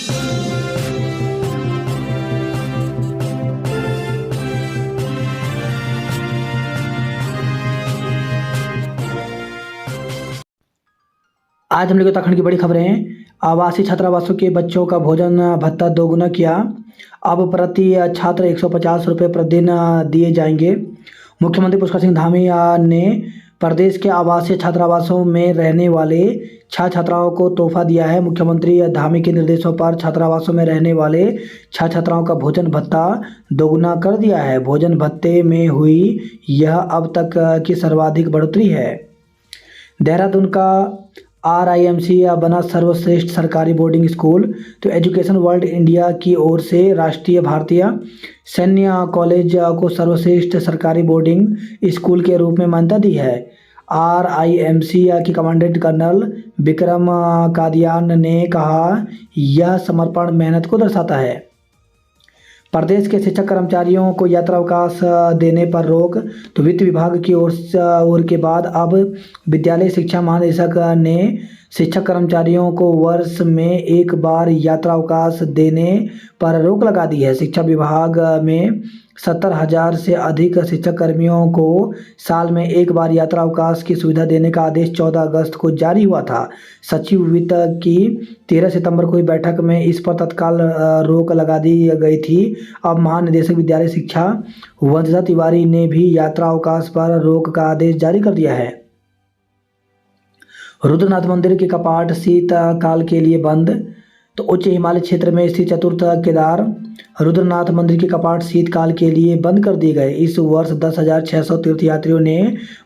आज हम लोग उत्तराखंड की बड़ी खबरें हैं। आवासीय छात्रावासों के बच्चों का भोजन भत्ता दोगुना किया। अब प्रति छात्र 150 रुपये प्रतिदिन दिए जाएंगे। मुख्यमंत्री पुष्कर सिंह धामी ने प्रदेश के आवासीय छात्रावासों में रहने वाले छात्र छात्राओं को तोहफा दिया है। मुख्यमंत्री धामी के निर्देशों पर छात्रावासों में रहने वाले छात्र छात्राओं का भोजन भत्ता दोगुना कर दिया है। भोजन भत्ते में हुई यह अब तक की सर्वाधिक बढ़ोतरी है। देहरादून का RIMC बना सर्वश्रेष्ठ सरकारी बोर्डिंग स्कूल। तो एजुकेशन वर्ल्ड इंडिया की ओर से राष्ट्रीय भारतीय सैन्य कॉलेज को सर्वश्रेष्ठ सरकारी बोर्डिंग स्कूल के रूप में मान्यता दी है। RIMC के कमांडेंट कर्नल विक्रम कादियान ने कहा, यह समर्पण मेहनत को दर्शाता है। प्रदेश के शिक्षक कर्मचारियों को यात्रा अवकाश देने पर रोक। तो वित्त विभाग की ओर के बाद अब विद्यालय शिक्षा महानिदेशक ने शिक्षक कर्मचारियों को वर्ष में एक बार यात्रा अवकाश देने पर रोक लगा दी है। शिक्षा विभाग में 70,000 से अधिक शिक्षक कर्मियों को साल में एक बार यात्रा अवकाश की सुविधा देने का आदेश 14 अगस्त को जारी हुआ था। सचिव वित्त की 13 सितंबर को हुई बैठक में इस पर तत्काल रोक लगा दी गई थी। अब महानिदेशक विद्यालय शिक्षा वंदना तिवारी ने भी यात्रा अवकाश पर रोक का आदेश जारी कर दिया है। रुद्रनाथ मंदिर के कपाट शीतकाल के लिए बंद। तो उच्च हिमालय क्षेत्र में स्थित चतुर्थ केदार रुद्रनाथ मंदिर के कपाट शीतकाल के लिए बंद कर दिए गए। इस वर्ष 10,600 तीर्थयात्रियों ने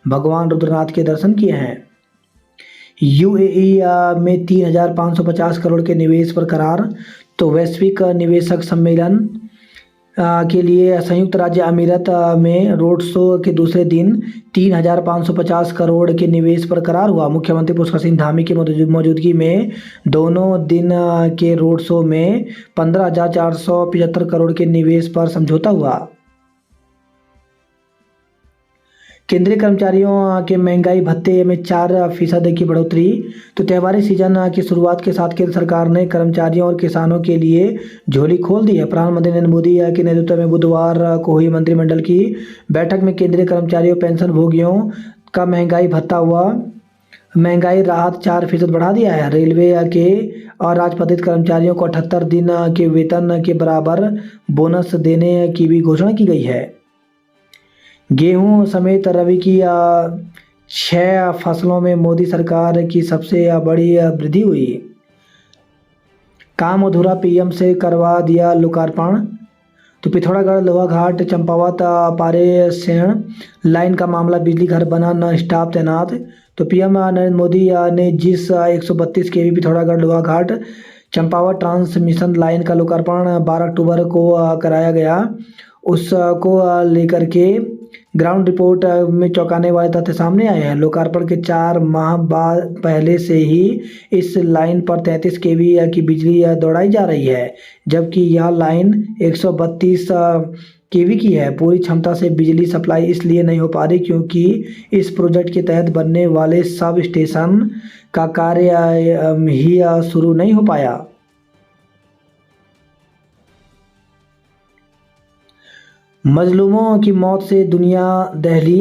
भगवान रुद्रनाथ के दर्शन किए हैं। UAE में 3,550 करोड़ के निवेश पर करार। तो वैश्विक निवेशक सम्मेलन के लिए संयुक्त राज्य अमीरात में रोड शो के दूसरे दिन 3,550 करोड़ के निवेश पर करार हुआ। मुख्यमंत्री पुष्कर सिंह धामी की मौजूदगी में दोनों दिन के रोड शो में 15,475 करोड़ के निवेश पर समझौता हुआ। केंद्रीय कर्मचारियों के महंगाई भत्ते में 4% की बढ़ोतरी। तो त्योहारी सीजन की शुरुआत के साथ केंद्र सरकार ने कर्मचारियों और किसानों के लिए झोली खोल दी है। प्रधानमंत्री नरेंद्र मोदी के नेतृत्व में बुधवार को हुई मंत्रिमंडल की बैठक में केंद्रीय कर्मचारियों पेंशन भोगियों का महंगाई भत्ता हुआ महंगाई राहत 4% बढ़ा दिया है। रेलवे के और राजपत्रित कर्मचारियों को 78 दिन के वेतन के बराबर बोनस देने की भी घोषणा की गई है। गेहूं समेत रबी की 6 फसलों में मोदी सरकार की सबसे बड़ी वृद्धि हुई। काम अधूरा PM से करवा दिया लोकार्पण। तो पिथौरागढ़ लोहाघाट चंपावत पारेसैण लाइन का मामला, बिजली घर बना न स्टाफ तैनात। तो PM नरेंद्र मोदी ने जिस 132 kV Pithoragarh Lohaghat Champawat transmission line का लोकार्पण 12 अक्टूबर को कराया गया, उसको लेकर के ग्राउंड रिपोर्ट में चौंकाने वाले तथ्य सामने आए हैं। लोकार्पण के 4 माह बाद पहले से ही इस लाइन पर 33 kV की बिजली दौड़ाई जा रही है, जबकि यह लाइन 132 kV की है। पूरी क्षमता से बिजली सप्लाई इसलिए नहीं हो पा रही क्योंकि इस प्रोजेक्ट के तहत बनने वाले सब स्टेशन का कार्य ही शुरू नहीं हो पाया। मजलूमों की मौत से दुनिया दहली।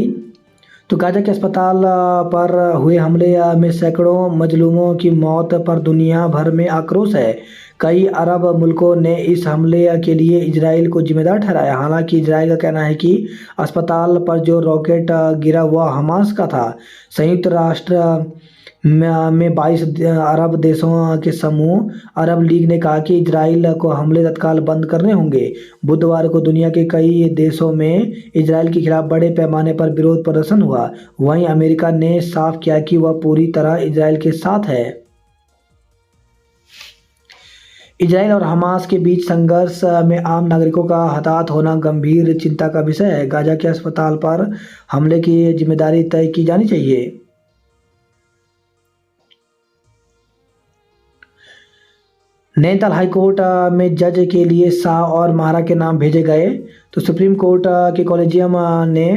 तो गाजा के अस्पताल पर हुए हमले में सैकड़ों मजलूमों की मौत पर दुनिया भर में आक्रोश है। कई अरब मुल्कों ने इस हमले के लिए इजराइल को जिम्मेदार ठहराया। हालांकि इजराइल का कहना है कि अस्पताल पर जो रॉकेट गिरा वह हमास का था। संयुक्त राष्ट्र में 22 अरब देशों के समूह अरब लीग ने कहा कि इजराइल को हमले तत्काल बंद करने होंगे। बुधवार को दुनिया के कई देशों में इजराइल के खिलाफ बड़े पैमाने पर विरोध प्रदर्शन हुआ। वहीं अमेरिका ने साफ किया कि वह पूरी तरह इजराइल के साथ है। इजराइल और हमास के बीच संघर्ष में आम नागरिकों का हताहत होना गंभीर चिंता का विषय है। गाजा के अस्पताल पर हमले की जिम्मेदारी तय की जानी चाहिए। नैनीताल हाईकोर्ट में जज के लिए शाह और महारा के नाम भेजे गए। तो सुप्रीम कोर्ट के कॉलेजियम ने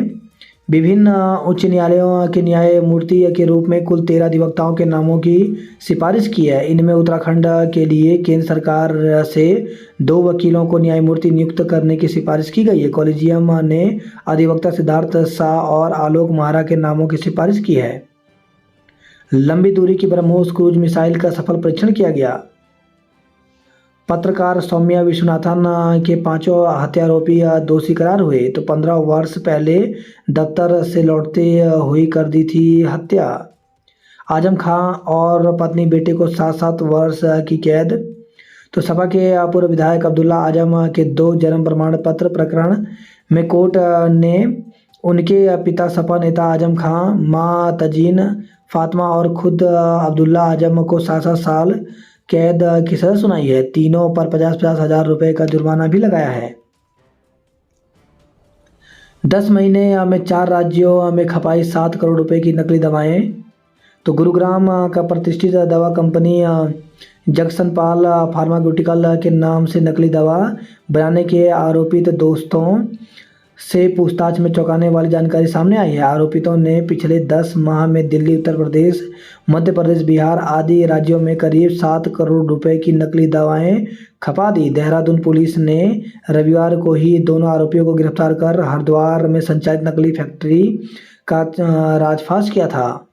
विभिन्न उच्च न्यायालयों के न्यायमूर्ति के रूप में कुल 13 अधिवक्ताओं के नामों की सिफारिश की है। इनमें उत्तराखंड के लिए केंद्र सरकार से 2 वकीलों को न्यायमूर्ति नियुक्त करने की सिफारिश की गई है। कॉलेजियम ने अधिवक्ता सिद्धार्थ शाह और आलोक महारा के नामों की सिफारिश की है। लंबी दूरी की ब्रह्मोस क्रूज मिसाइल का सफल परीक्षण किया गया। पत्रकार सौम्या विश्वनाथन के 5 हत्यारोपी दोषी करार हुए तो 15 वर्ष पहले दफ्तर से लौटते हुए कर दी थी हत्या। आजम खां और पत्नी बेटे को 7-7 वर्ष की कैद। तो सपा के पूर्व विधायक अब्दुल्ला आजम के 2 जन्म प्रमाण पत्र प्रकरण में कोर्ट ने उनके पिता सपा नेता आजम खां, मां तजीन फातिमा और खुद अब्दुल्ला आजम को 7-7 साल कैद की सजा सुनाई है। तीनों पर 50-50 हजार रुपए का जुर्माना भी लगाया है। 10 महीने में 4 राज्यों में खपाई 7 करोड़ रुपए की नकली दवाएं। तो गुरुग्राम का प्रतिष्ठित दवा कंपनी जक्सनपाल फार्मास्यूटिकल के नाम से नकली दवा बनाने के आरोपित दोस्तों से पूछताछ में चौंकाने वाली जानकारी सामने आई है। आरोपितों ने पिछले 10 माह में दिल्ली, उत्तर प्रदेश, मध्य प्रदेश, बिहार आदि राज्यों में करीब 7 करोड़ रुपए की नकली दवाएं खपा दी। देहरादून पुलिस ने रविवार को ही दोनों आरोपियों को गिरफ्तार कर हरिद्वार में संचालित नकली फैक्ट्री का राजफाश किया था।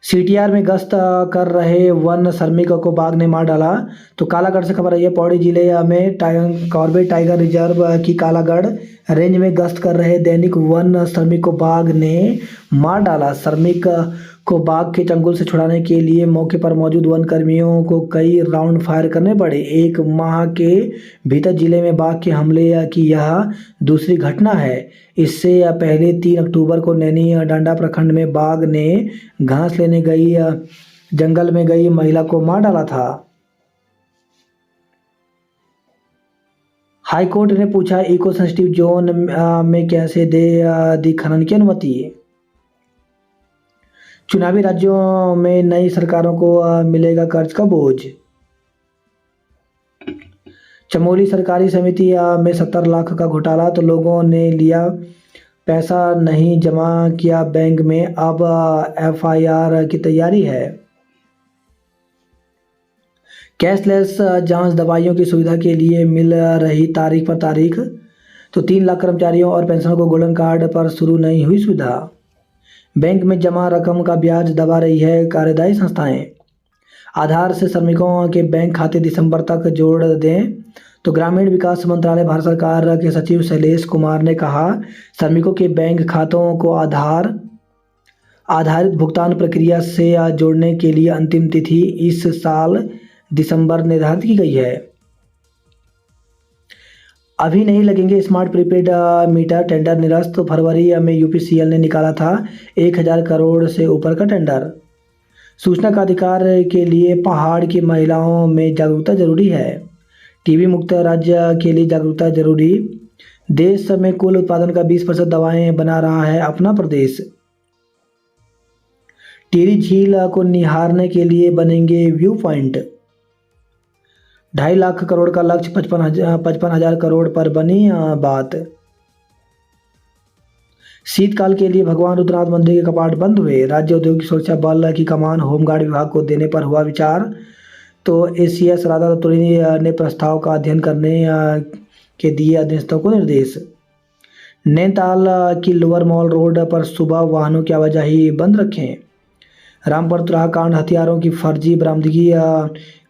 सीटीआर में गश्त कर रहे वन श्रमिक को बाघ ने मार डाला। तो कालागढ़ से खबर आई है। पौड़ी जिले में कॉर्बेट टाइगर रिजर्व की कालागढ़ रेंज में गश्त कर रहे दैनिक वन श्रमिक को बाघ ने मार डाला। श्रमिक को बाघ के चंगुल से छुड़ाने के लिए मौके पर मौजूद वन कर्मियों को कई राउंड फायर करने पड़े। 1 माह के भीतर जिले में बाघ के हमले की यह दूसरी घटना है। इससे पहले 3 अक्टूबर को नैनी डांडा प्रखंड में बाघ ने घास लेने गई जंगल में गई महिला को मार डाला था। हाईकोर्ट ने पूछा इको सेंसिटिव जोन में कैसे दे दी खनन की अनुमति। चुनावी राज्यों में नई सरकारों को मिलेगा कर्ज का बोझ। चमोली सहकारी समिति में 70 लाख का घोटाला। तो लोगों ने लिया पैसा नहीं जमा किया बैंक में, अब एफआईआर की तैयारी है। कैशलेस जांच दवाइयों की सुविधा के लिए मिल रही तारीख पर तारीख। तो 3 लाख कर्मचारियों और पेंशनर को गोल्डन कार्ड पर शुरू नहीं हुई सुविधा। बैंक में जमा रकम का ब्याज दबा रही है कार्यदायी संस्थाएं। आधार से श्रमिकों के बैंक खाते दिसंबर तक जोड़ दें। तो ग्रामीण विकास मंत्रालय भारत सरकार के सचिव शैलेश कुमार ने कहा श्रमिकों के बैंक खातों को आधारित भुगतान प्रक्रिया से जोड़ने के लिए अंतिम तिथि इस साल दिसंबर निर्धारित की गई है। अभी नहीं लगेंगे स्मार्ट प्रीपेड मीटर, टेंडर निरस्त। तो फरवरी में यूपीसीएल ने निकाला था 1000 करोड़ से ऊपर का टेंडर। सूचना का अधिकार के लिए पहाड़ की महिलाओं में जागरूकता जरूरी है। टीबी मुक्त राज्य के लिए जागरूकता जरूरी। देश में कुल उत्पादन का 20% दवाएं बना रहा है अपना प्रदेश। टिहरी झील को निहारने के लिए बनेंगे व्यू पॉइंट। 2.5 लाख करोड़ का लक्ष्य, 55,000 करोड़ पर बनी बात। शीतकाल के लिए भगवान रुद्रनाथ मंदिर के कपाट बंद हुए। राज्य औद्योगिक सुरक्षा बल की कमान होमगार्ड विभाग को देने पर हुआ विचार। तो एसीएस राधा रतुड़ी ने प्रस्ताव का अध्ययन करने के दिए अधीनस्थों को निर्देश। नैनीताल की लोअर मॉल रोड पर सुबह वाहनों की आवाजाही बंद रखें। रामपुर तुराह कांड हथियारों की फर्जी बरामदगी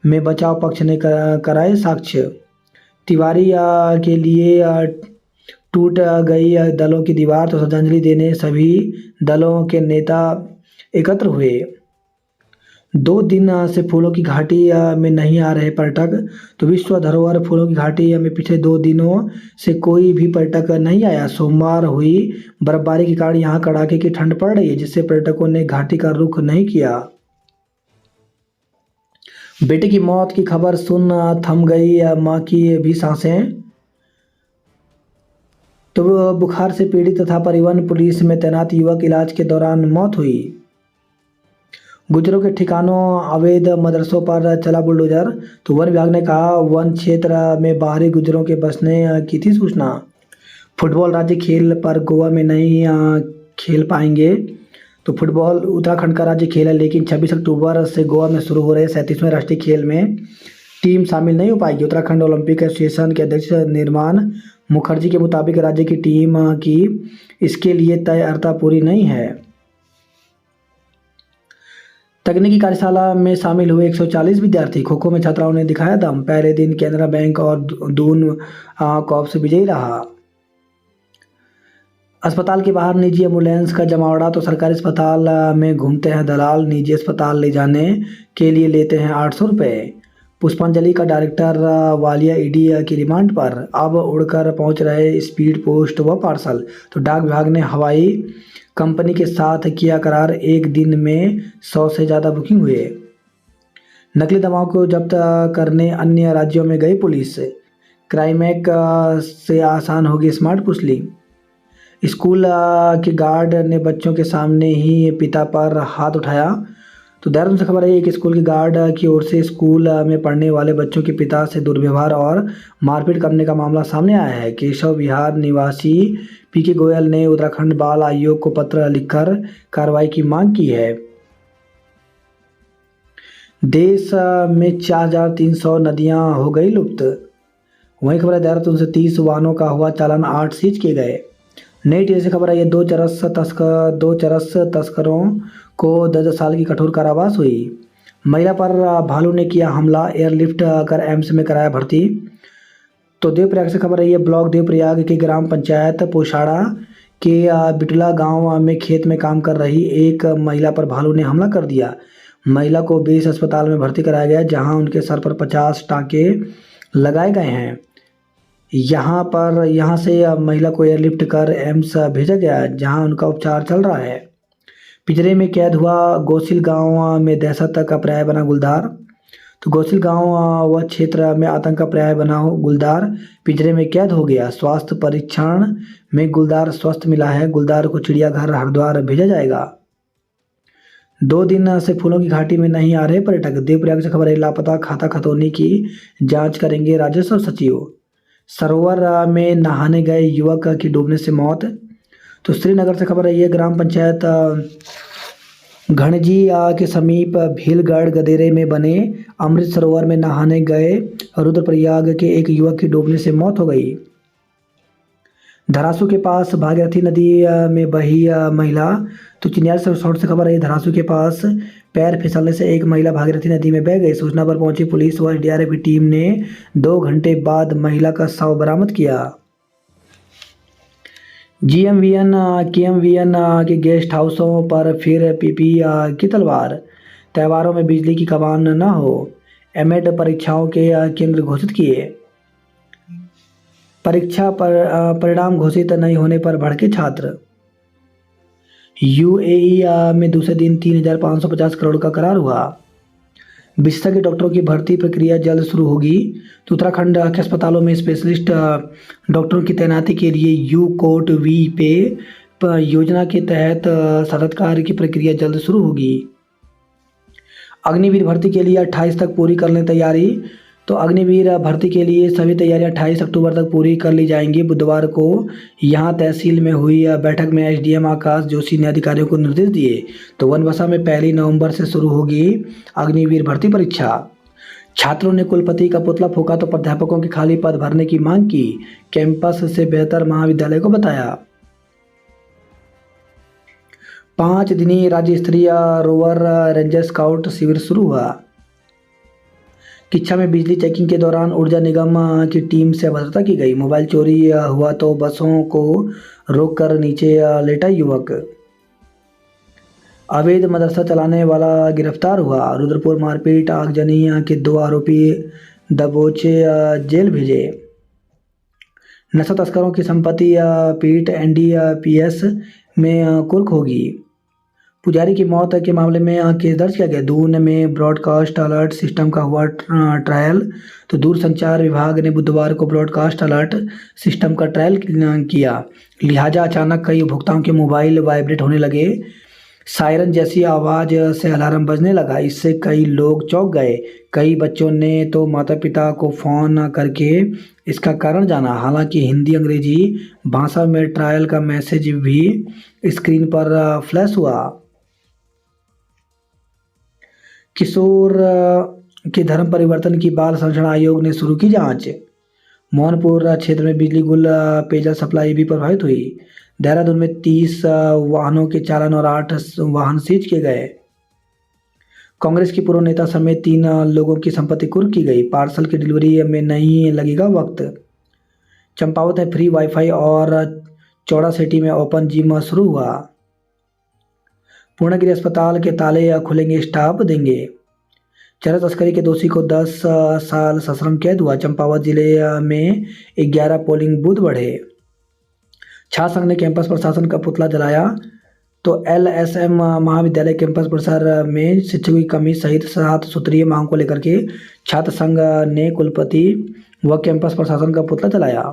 में बचाव पक्ष ने कराए साक्ष्य। तिवारी के लिए टूट गई दलों की दीवार। तो श्रद्धांजलि देने सभी दलों के नेता एकत्र हुए। 2 दिन से फूलों की घाटी में नहीं आ रहे पर्यटक। तो विश्व धरोहर फूलों की घाटी में पिछले 2 दिनों से कोई भी पर्यटक नहीं आया। सोमवार हुई बर्फबारी के कारण यहाँ कड़ाके की ठंड पड़ रही है, जिससे पर्यटकों ने घाटी का रुख नहीं किया। बेटे की मौत की खबर सुन थम गई मां की भी सांसें। तो बुखार से पीड़ित तथा परिवहन पुलिस में तैनात युवक इलाज के दौरान मौत हुई। गुजरों के ठिकानों अवैध मदरसों पर चला बुलडोजर। तो वन विभाग ने कहा वन क्षेत्र में बाहरी गुजरों के बसने की थी सूचना। फुटबॉल राज्य खेल पर गोवा में नहीं खेल पाएंगे। तो फुटबॉल उत्तराखंड का राज्य खेल है, लेकिन 26 अक्टूबर से गोवा में शुरू हो रहे 37वें राष्ट्रीय खेल में टीम शामिल नहीं हो पाएगी। उत्तराखंड ओलंपिक एसोसिएशन के अध्यक्ष निर्माण मुखर्जी के मुताबिक राज्य की टीम की इसके लिए तैयारियां पूरी नहीं है। तकनीकी कार्यशाला में शामिल हुए 140 विद्यार्थी। खो खो में छात्राओं ने दिखाया दम। पहले दिन केनरा बैंक और दून कॉप्स विजयी रहा। अस्पताल के बाहर निजी एम्बुलेंस का जमावड़ा। तो सरकारी अस्पताल में घूमते हैं दलाल, निजी अस्पताल ले जाने के लिए लेते हैं 800 रुपये। पुष्पांजलि का डायरेक्टर वालिया ईडी की रिमांड पर। अब उड़कर पहुंच रहे स्पीड पोस्ट व पार्सल। तो डाक विभाग ने हवाई कंपनी के साथ किया करार, एक दिन में 100 से ज़्यादा बुकिंग हुए। नकली दवाओं को जब्त करने अन्य राज्यों में गई पुलिस। क्राइमैक से आसान होगी स्मार्ट पुसली। स्कूल के गार्ड ने बच्चों के सामने ही पिता पर हाथ उठाया। तो देहरादून से खबर है, एक स्कूल के गार्ड की ओर से स्कूल में पढ़ने वाले बच्चों के पिता से दुर्व्यवहार और मारपीट करने का मामला सामने आया है। केशव विहार निवासी पीके गोयल ने उत्तराखंड बाल आयोग को पत्र लिखकर कार्रवाई की मांग की है। देश में 4300 नदियां हो गई लुप्त। वहीं खबर है, देहरादून से 30 वाहनों का हुआ चालान, 8 सीज किए गए। नई टीवी से खबर है, ये दो चरस तस्करों को 10 साल की कठोर कारावास हुई। महिला पर भालू ने किया हमला, एयरलिफ्ट कर एम्स में कराया भर्ती। तो देवप्रयाग से खबर है, ये ब्लॉक देवप्रयाग की ग्राम पंचायत पोशाड़ा के बिटला गांव में खेत में काम कर रही एक महिला पर भालू ने हमला कर दिया। महिला को बेस अस्पताल में भर्ती कराया गया, जहां उनके सर पर 50 टाँके लगाए गए हैं। यहाँ से महिला को एयरलिफ्ट कर एम्स भेजा गया, जहां उनका उपचार चल रहा है। पिंजरे में कैद हुआ गोसिल गांव में दहशत का पर्याय बना गुलदार। तो गोसिल गांव व क्षेत्र में आतंक का पर्याय बना गुलदार पिंजरे में कैद हो गया। स्वास्थ्य परीक्षण में गुलदार स्वस्थ मिला है। गुलदार को चिड़ियाघर हरिद्वार भेजा जाएगा। 2 दिन से फूलों की घाटी में नहीं आ रहे पर्यटक। देवप्रयाग से खबर है, लापता खाता खतौनी की जांच करेंगे राजस्व सचिव। सरोवर में नहाने गए युवक की डूबने से मौत। तो श्रीनगर से खबर है, ये ग्राम पंचायत घणजी के समीप भीलगढ़ गदेरे में बने अमृत सरोवर में नहाने गए रुद्रप्रयाग के एक युवक की डूबने से मौत हो गई। धरासू के पास भागीरथी नदी में बही महिला। तो चिन्यार से खबर है, धरासू के पास पैर फिसलने से एक महिला भागीरथी नदी में बह गई। सूचना पर पहुंची पुलिस व एसडीआरएफ की टीम ने 2 घंटे बाद महिला का शव बरामद किया। जीएमवीएन केएमवीएन के गेस्ट हाउसों पर फिर पीपी की तलवार। त्योहारों में बिजली की कमान न हो। एमएड परीक्षाओं के केंद्र घोषित किए। परीक्षा परिणाम घोषित नहीं होने पर भड़के छात्र। यूएई में दूसरे दिन 3,550 करोड़ का करार हुआ। विशेषज्ञ डॉक्टरों की भर्ती प्रक्रिया जल्द शुरू होगी। तो उत्तराखंड के अस्पतालों में स्पेशलिस्ट डॉक्टरों की तैनाती के लिए यू कोट वी पे योजना के तहत साक्षात्कार की प्रक्रिया जल्द शुरू होगी। अग्निवीर भर्ती के लिए 28 तक पूरी कर लें तैयारी। तो अग्निवीर भर्ती के लिए सभी तैयारियां 28 अक्टूबर तक पूरी कर ली जाएंगी। बुधवार को यहां तहसील में हुई बैठक में एसडीएम आकाश जोशी ने अधिकारियों को निर्देश दिए। तो वनवसा में 1 नवंबर से शुरू होगी अग्निवीर भर्ती परीक्षा। छात्रों ने कुलपति का पुतला फूंका तो प्राध्यापकों के खाली पद भरने की मांग की। कैंपस से बेहतर महाविद्यालय को बताया। 5 दिनी राज्य स्तरीय रोवर रेंजर स्काउट शिविर शुरू हुआ। किच्छा में बिजली चेकिंग के दौरान ऊर्जा निगम की टीम से अभद्रता की गई। मोबाइल चोरी हुआ तो बसों को रोककर नीचे लेटा युवक। अवैध मदरसा चलाने वाला गिरफ्तार हुआ। रुद्रपुर मारपीट आगजनी के 2 आरोपी दबोचे जेल भेजे। नशा तस्करों की संपत्ति पीट एनडीपीएस में कुर्क होगी। पुजारी की मौत के मामले में केस दर्ज किया गया। दून में ब्रॉडकास्ट अलर्ट सिस्टम का हुआ ट्रायल। तो दूरसंचार विभाग ने बुधवार को ब्रॉडकास्ट अलर्ट सिस्टम का ट्रायल किया, लिहाजा अचानक कई उपभोक्ताओं के मोबाइल वाइब्रेट होने लगे। सायरन जैसी आवाज से अलार्म बजने लगा। इससे कई लोग चौंक गए। कई बच्चों ने तो माता पिता को फोन करके इसका कारण जाना। हालांकि हिंदी अंग्रेजी भाषा में ट्रायल का मैसेज भी स्क्रीन पर फ्लैश हुआ। किशोर के धर्म परिवर्तन की बाल संरक्षण आयोग ने शुरू की जांच। मोहनपुर क्षेत्र में बिजली गुल पेयजल सप्लाई भी प्रभावित हुई। देहरादून में 30 वाहनों के चालान और 8 वाहन सीज किए गए। कांग्रेस की पूर्व नेता समेत 3 लोगों की संपत्ति कुर्क की गई। पार्सल की डिलीवरी में नहीं लगेगा वक्त। चंपावत में फ्री वाईफाई और चौड़ा सिटी में ओपन जिम शुरू हुआ। पूर्णगिरी अस्पताल के ताले खुलेंगे, स्टाफ देंगे। चरस तस्करी के दोषी को 10 साल सश्रम कैद हुआ। चंपावत जिले में 11 पोलिंग बूथ बढ़े। छात्र संघ ने कैंपस प्रशासन का पुतला जलाया। तो एलएसएम महाविद्यालय कैंपस परिसर में शिक्षकों की कमी सहित 7 सूत्रीय मांग को लेकर के छात्र संघ ने कुलपति व कैंपस प्रशासन का पुतला जलाया।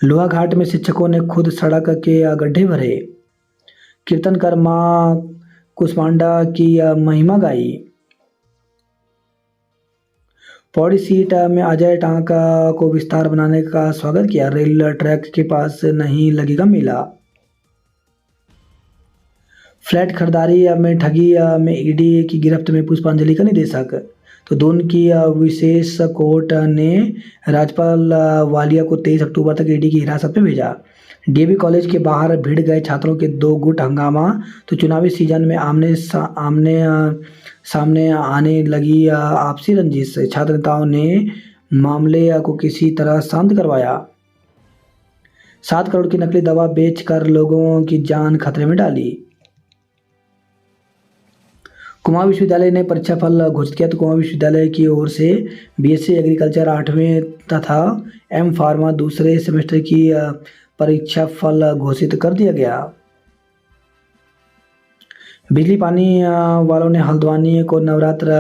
लोहाघाट में शिक्षकों ने खुद सड़क के गड्ढे भरे। कीर्तन कर मां कुष्मांडा की महिमा गाई। पौड़ी सीट में अजय टांका को विस्तार बनाने का स्वागत किया। रेल ट्रैक के पास नहीं लगेगा मेला। फ्लैट खरीदारी में ठगी में ईडी की गिरफ्त में पुष्पांजलि का निदेशक। तो दून की विशेष कोर्ट ने राज्यपाल वालिया को 23 अक्टूबर तक ईडी की हिरासत में भेजा। डीएवी कॉलेज के बाहर भिड़ गए छात्रों के 2 गुट हंगामा। तो चुनावी सीजन में सामने आने लगी आपसी रंजिश। छात्र नेताओं ने मामले को किसी तरह शांत करवाया। 7 करोड़ की नकली दवा बेचकर लोगों की जान खतरे में डाली। कुमाऊं विश्वविद्यालय ने परीक्षा फल घोषित किया। तो कुमाऊं विश्वविद्यालय की ओर से बीएससी एग्रीकल्चर 8वें तथा एम फार्मा दूसरे सेमेस्टर की परीक्षा फल घोषित कर दिया गया। बिजली पानी वालों ने हल्द्वानी को नवरात्र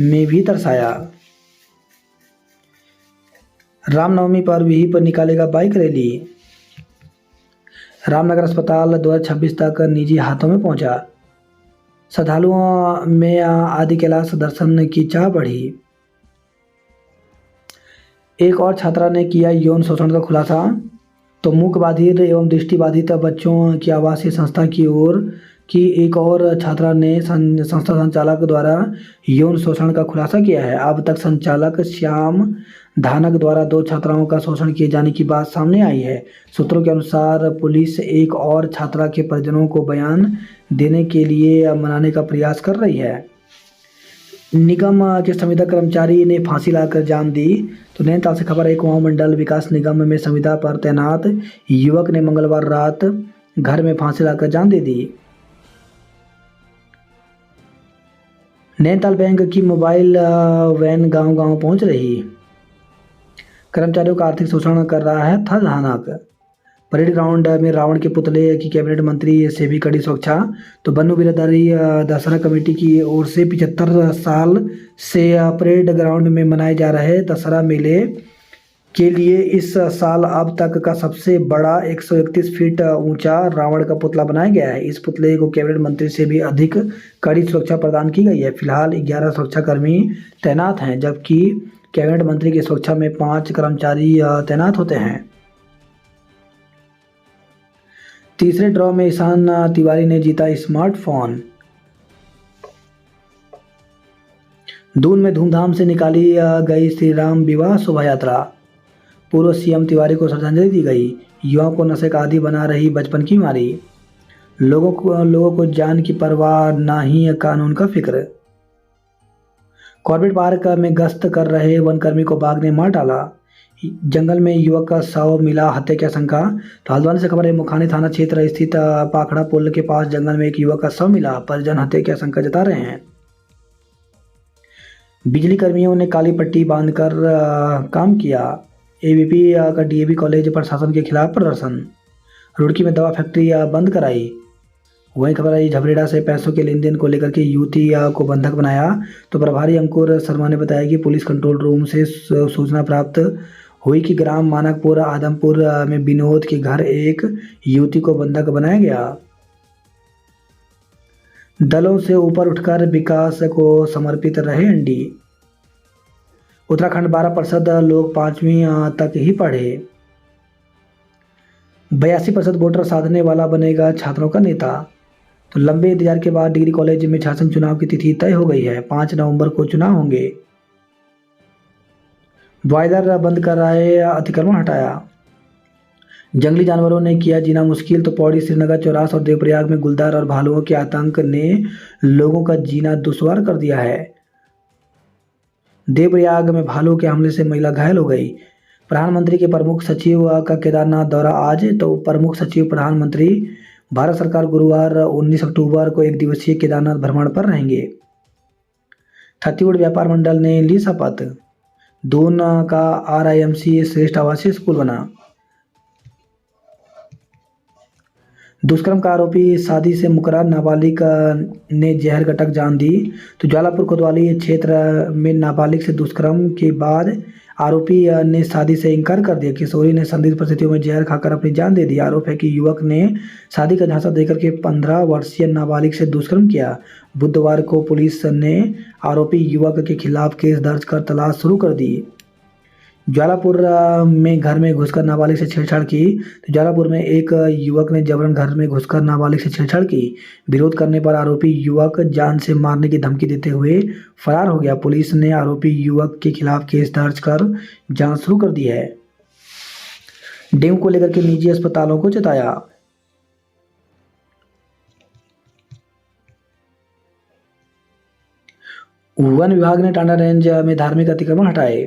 में भी तरसाया। रामनवमी पर विही पर निकालेगा बाइक रैली। रामनगर अस्पताल 2026 तक निजी हाथों में पहुंचा। श्रद्धालुओं में आदि कैलाश दर्शन की चाह बढ़ी। एक और छात्रा ने किया यौन शोषण का खुलासा। तो मूक बाधित एवं दृष्टिबाधित बच्चों की आवासीय संस्था की ओर की एक और छात्रा ने संस्था संचालक द्वारा यौन शोषण का खुलासा किया है। अब तक संचालक श्याम धानक द्वारा 2 छात्राओं का शोषण किए जाने की बात सामने आई है। सूत्रों के अनुसार पुलिस एक और छात्रा के परिजनों को बयान देने के लिए मनाने का प्रयास कर रही है। निगम के संविदा कर्मचारी ने फांसी लाकर जान दी। तो नैनीताल से खबर है। कुमाऊं मंडल विकास निगम में संविदा पर तैनात युवक ने मंगलवार रात घर में फांसी लाकर जान दे दी। नैनीताल बैंक की मोबाइल वैन गांव-गांव पहुंच रही। कर्मचारियों का आर्थिक शोषण कर रहा है था धानक। परेड ग्राउंड में रावण के पुतले की कैबिनेट मंत्री से भी कड़ी सुरक्षा। तो बन्नू बिरादरी दशहरा कमेटी की ओर से 75 साल से परेड ग्राउंड में मनाए जा रहे दशहरा मेले के लिए इस साल अब तक का सबसे बड़ा 131 फीट ऊंचा रावण का पुतला बनाया गया है। इस पुतले को कैबिनेट मंत्री से भी अधिक कड़ी सुरक्षा प्रदान की गई है। फिलहाल 11 सुरक्षाकर्मी तैनात हैं, जबकि कैबिनेट मंत्री की सुरक्षा में 5 कर्मचारी तैनात होते हैं। तीसरे ड्रॉ में ईशान तिवारी ने जीता स्मार्टफोन। दून में धूमधाम से निकाली गई श्री राम विवाह शोभा यात्रा। पूर्व सीएम तिवारी को श्रद्धांजलि दी गई। युवाओं को नशे का आदी बना रही बचपन की बीमारी। लोगों को जान की परवाह ना ही कानून का फिक्र। कॉर्बेट पार्क में गश्त कर रहे वनकर्मी को बाघ ने मार डाला। जंगल में युवक का शव मिला, हत्या की आशंका। तो हल्द्वानी से खबर है। मुखानी थाना क्षेत्र स्थित पाखड़ा पुल के पास जंगल में एक युवक का शव मिला। परिजन हत्या की आशंका जता रहे हैं। बिजली कर्मियों ने काली पट्टी बांधकर काम किया। एबीपी का डीएवी कॉलेज प्रशासन के खिलाफ प्रदर्शन। रुड़की में दवा फैक्ट्री बंद कराई। वहीं खबर आई झबरेड़ा से पैसों के लेन देन को लेकर के युवती को बंधक बनाया। तो प्रभारी अंकुर शर्मा ने बताया कि पुलिस कंट्रोल रूम से सूचना प्राप्त हुई कि ग्राम मानकपुर आदमपुर में विनोद के घर एक युवती को बंधक बनाया गया। दलों से ऊपर उठकर विकास को समर्पित रहे एनडी। उत्तराखंड 12% लोग 5वीं तक ही पढ़े। 82% वोटर साधने वाला बनेगा छात्रों का नेता। तो लंबे इंतजार के बाद डिग्री कॉलेज में शासन चुनाव की तिथि तय हो गई है। 5 नवंबर को चुनाव होंगे। बॉयलर बंद कराए, अतिक्रमण हटाया। जंगली जानवरों ने किया जीना मुश्किल, तो पौड़ी, श्रीनगर, चौरास और देवप्रयाग में गुलदार और भालुओं के आतंक ने लोगों का जीना दुश्वार कर दिया है। देवप्रयाग में भालू के हमले से महिला घायल हो गई। प्रधानमंत्री के प्रमुख सचिव का केदारनाथ दौरा आज। तो प्रमुख सचिव प्रधानमंत्री भारत सरकार गुरुवार 19 अक्टूबर को एक दिवसीय केदारनाथ भ्रमण पर रहेंगे। छत्तीसगढ़ व्यापार मंडल ने ली शपथ। दून का RIMC श्रेष्ठ आवासीय स्कूल बना। दुष्कर्म का आरोपी शादी से मुकर्रर नाबालिग ने जहर घटक जान दी। तो ज्वालापुर कोतवाली क्षेत्र में नाबालिग से दुष्कर्म के बाद आरोपी ने शादी से इनकार कर दिया। किशोरी ने संदिग्ध परिस्थितियों में जहर खाकर अपनी जान दे दी। आरोप है कि युवक ने शादी का झांसा देकर के 15 वर्षीय नाबालिग से दुष्कर्म किया। बुधवार को पुलिस ने आरोपी युवक के खिलाफ केस दर्ज कर तलाश शुरू कर दी। ज्वालापुर में घर में घुसकर नाबालिग से छेड़छाड़ की। तो ज्वालापुर में एक युवक ने जबरन घर में घुसकर नाबालिग से छेड़छाड़ की। विरोध करने पर आरोपी युवक जान से मारने की धमकी देते हुए फरार हो गया। पुलिस ने आरोपी युवक के खिलाफ केस दर्ज कर जांच शुरू कर दी है। डेंगू को लेकर के निजी अस्पतालों को चेताया। वन विभाग ने टांडा रेंज में धार्मिक अतिक्रमण हटाए।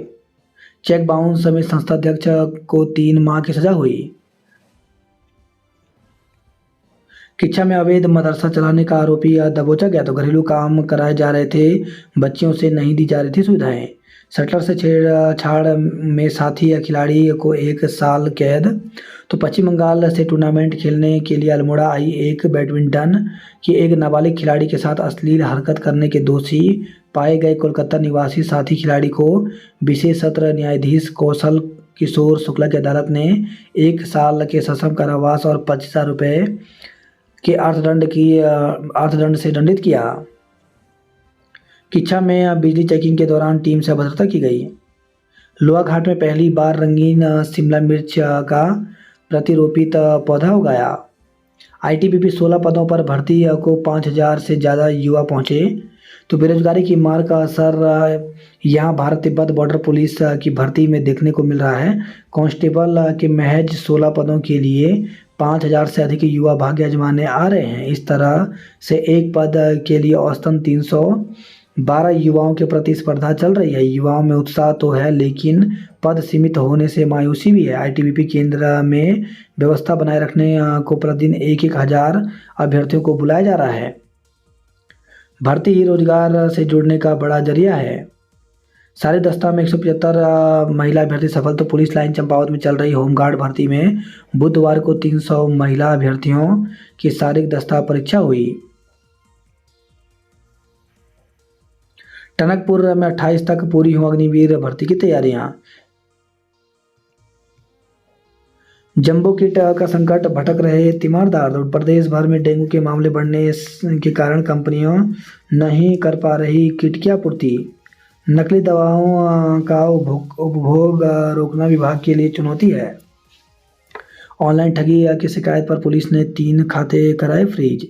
चेक बाउंस समेत संस्था अध्यक्ष को 3 माह की सजा हुई। किच्छा में अवैध मदरसा चलाने का आरोपी दबोचा गया। तो घरेलू काम कराए जा रहे थे, बच्चियों से नहीं दी जा रही थी सुविधाएं। शटलर से छेड़छाड़ में साथी या खिलाड़ी को 1 साल कैद। तो पश्चिम बंगाल से टूर्नामेंट खेलने के लिए अल्मोड़ा आई एक बैडमिंटन की एक नाबालिग खिलाड़ी के साथ अश्लील हरकत करने के दोषी पाए गए कोलकाता निवासी साथी खिलाड़ी को विशेष सत्र न्यायाधीश कौशल किशोर शुक्ला की अदालत ने 1 साल के सश्रम कारावास और 25,000 रुपये के अर्थदंड से दंडित किया। किच्छा में बिजली चेकिंग के दौरान टीम से अभद्रता की गई। लोहाघाट में पहली बार रंगीन शिमला मिर्च का प्रतिरोपित पौधा उगाया। ITBP 16 पदों पर भर्ती को 5,000 से ज़्यादा युवा पहुंचे। तो बेरोजगारी की मार का असर यहाँ भारत तिब्बत बॉर्डर पुलिस की भर्ती में देखने को मिल रहा है। कांस्टेबल के महज 16 पदों के लिए 5,000 से अधिक युवा भाग्य आजमाने आ रहे हैं। इस तरह से एक पद के लिए औसतन 312 युवाओं के प्रति स्पर्धा चल रही है। युवाओं में उत्साह तो है, लेकिन पद सीमित होने से मायूसी भी है। ITBP केंद्र में व्यवस्था बनाए रखने को प्रतिदिन 1,000 अभ्यर्थियों को बुलाया जा रहा है। भर्ती ही रोजगार से जुड़ने का बड़ा जरिया है। सारे दस्ता में 175 महिला अभ्यर्थी सफल। तो पुलिस लाइन चंपावत में चल रही होमगार्ड भर्ती में बुधवार को 300 महिला अभ्यर्थियों की शारीरिक दस्ता परीक्षा हुई। टनकपुर में 28 तक पूरी हुई अग्निवीर भर्ती की तैयारियां। जंबो किट का संकट, भटक रहे तीमारदार। तो प्रदेश भर में डेंगू के मामले बढ़ने के कारण कंपनियों नहीं कर पा रही किट की आपूर्ति। नकली दवाओं का उपभोग रोकना विभाग के लिए चुनौती है। ऑनलाइन ठगी की शिकायत पर पुलिस ने 3 खाते कराए फ्रीज।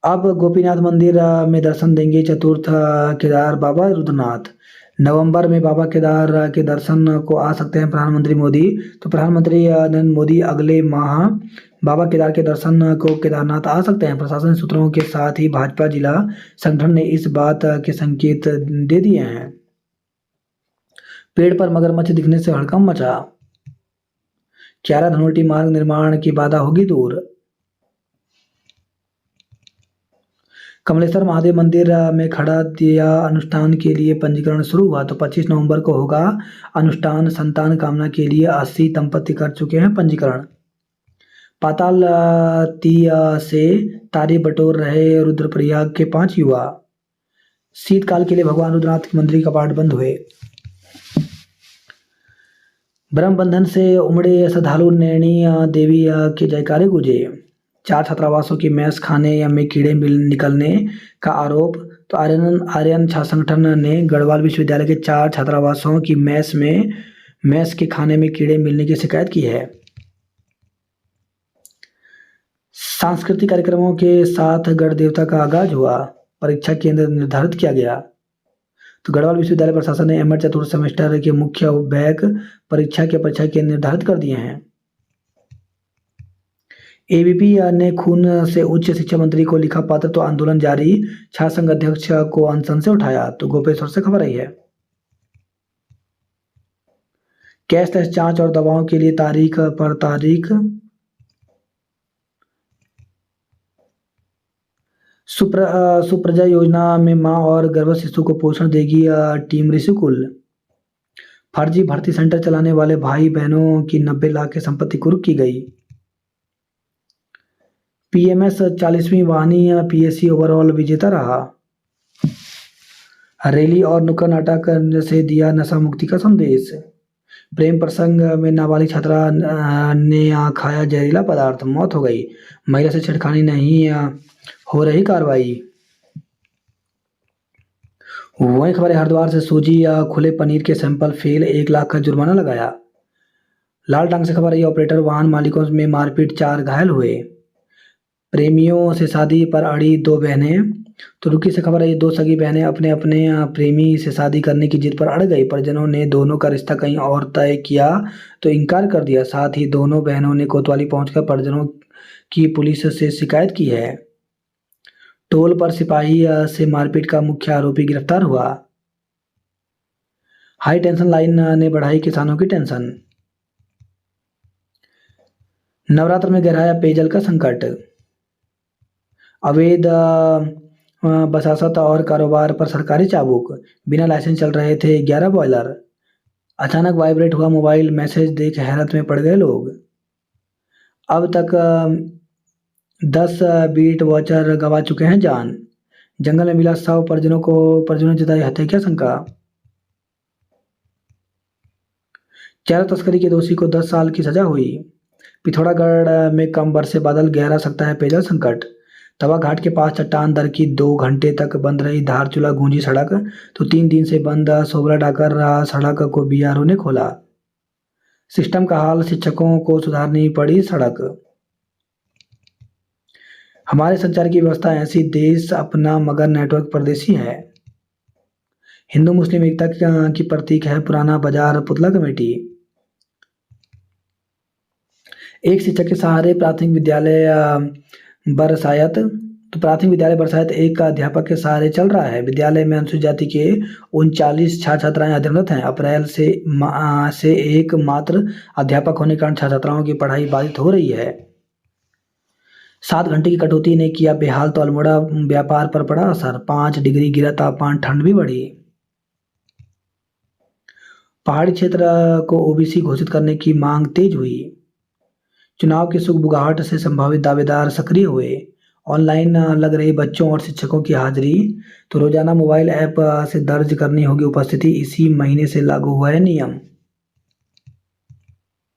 अब गोपीनाथ मंदिर में दर्शन देंगे चतुर्थ केदार बाबा रुद्रनाथ। नवंबर में बाबा केदार के दर्शन को आ सकते हैं प्रधानमंत्री मोदी। तो प्रधानमंत्री नरेंद्र मोदी अगले माह बाबा केदार के दर्शन को केदारनाथ आ सकते हैं। प्रशासन सूत्रों के साथ ही भाजपा जिला संगठन ने इस बात के संकेत दे दिए हैं। पेड़ पर मगरमच्छ दिखने से हड़कंप मचा। क्यारा धनोल्टी मार्ग निर्माण की बाधा होगी दूर। कमलेश्वर महादेव मंदिर में खड़ा दिया अनुष्ठान के लिए पंजीकरण शुरू हुआ। तो 25 नवंबर को होगा अनुष्ठान। संतान कामना के लिए 80 दंपति कर चुके हैं पंजीकरण। पाताल से तारे बटोर रहे रुद्रप्रयाग के 5 युवा। शीतकाल के लिए भगवान रुद्रनाथ के मंदिर के कपाट बंद हुए। ब्रह्म बंधन से उमड़े श्रद्धालु नैनी देवी के जयकारे गूंजे। 4 छात्रावासों की मेस खाने में कीड़े मिल निकलने का आरोप। तो आर्यन आर्यन छात्र संगठन ने गढ़वाल विश्वविद्यालय के 4 छात्रावासों की मेस के खाने में कीड़े मिलने की शिकायत की है। सांस्कृतिक कार्यक्रमों के साथ गण देवता का आगाज हुआ। परीक्षा केंद्र निर्धारित किया गया। तो गढ़वाल विश्वविद्यालय प्रशासन ने एमएड चतुर्थ सेमेस्टर के मुख्य बैक परीक्षा केंद्र निर्धारित कर दिए हैं। एबीपी ने खून से उच्च शिक्षा मंत्री को लिखा पत्र। तो आंदोलन जारी, छात्र संघ अध्यक्ष को अनशन से उठाया। तो गोपेश्वर से खबर आई है। कैश टेस्ट जांच और दवाओं के लिए तारीख पर तारीख। सुप्रजा योजना में मां और गर्भवती शिशु को पोषण देगी टीम ऋषिकुल। फर्जी भर्ती सेंटर चलाने वाले भाई बहनों की 90 लाख की संपत्ति कुर्क की गई। पीएमएस 40वीं वाहिनी पीएससी ओवरऑल विजेता रहा। रैली और नुक्कड़ नाटक से दिया नशा मुक्ति का संदेश। प्रेम प्रसंग में नाबालिग छात्रा ने खाया जहरीला पदार्थ, मौत हो गई। महिला से छेड़खानी नहीं हो रही कार्रवाई। वही खबर है, हरिद्वार से सूजी या खुले पनीर के सैंपल फेल, 1 लाख का जुर्माना लगाया। लाल टांग से खबर है, ऑपरेटर वाहन मालिकों में मारपीट, 4 घायल हुए। प्रेमियों से शादी पर अड़ी 2 बहनें। तो रुकी से खबर है, 2 सगी बहनें अपने अपने प्रेमी से शादी करने की जिद पर अड़ गई। परिजनों ने दोनों का रिश्ता कहीं और तय किया तो इनकार कर दिया। साथ ही दोनों बहनों ने कोतवाली पहुंचकर परिजनों की पुलिस से शिकायत की है। टोल पर सिपाही से मारपीट का मुख्य आरोपी गिरफ्तार हुआ। हाई टेंशन लाइन ने बढ़ाई किसानों की टेंशन। नवरात्र में गहराया पेयजल का संकट। अवैध बसासत और कारोबार पर सरकारी चाबुक। बिना लाइसेंस चल रहे थे 11 बॉयलर। अचानक वाइब्रेट हुआ मोबाइल, मैसेज देख हैरत में पड़ गए लोग। अब तक 10 बीट वॉचर गंवा चुके हैं जान। जंगल में मिला शव, परिजनों ने जताई हत्या की आशंका। चारा तस्करी के दोषी को 10 साल की सजा हुई। पिथौरागढ़ में कम बरसे बादल, गहरा सकता है पेयजल संकट। तवा घाट के पास चट्टान दर की 2 घंटे तक बंद रही धारचूला गूंजी सड़क। तो 3 दिन से बंद सोबरा डाकर सड़क को बीआरओ ने खोला। सिस्टम का हाल, शिक्षकों को सुधारनी पड़ी सड़क। हमारे संचार की व्यवस्था ऐसी, देश अपना मगर नेटवर्क परदेसी है। हिंदू मुस्लिम एकता की प्रतीक है पुराना बाजार पुतला कमेटी। एक शिक्षक के सहारे प्राथमिक विद्यालय बरसायत। तो प्राथमिक विद्यालय बरसायत एक का अध्यापक के सहारे चल रहा है। विद्यालय में अनुसूचित जाति के 39 छात्र छात्राएं अध्ययनरत हैं। अप्रैल से एक मात्र अध्यापक होने के कारण छात्र छात्राओं की पढ़ाई बाधित हो रही है। 7 घंटे की कटौती ने किया बेहाल, तो अल्मोड़ा व्यापार पर पड़ा असर। 5 डिग्री गिरा तापमान, ठंड भी बढ़ी। पहाड़ी क्षेत्र को ओबीसी घोषित करने की मांग तेज हुई। चुनाव की सुगबुगाहट से संभावित दावेदार सक्रिय हुए। ऑनलाइन लग रही बच्चों और शिक्षकों की हाजिरी। तो रोजाना मोबाइल ऐप से दर्ज करनी होगी उपस्थिति। इसी महीने से लागू हुआ है नियम।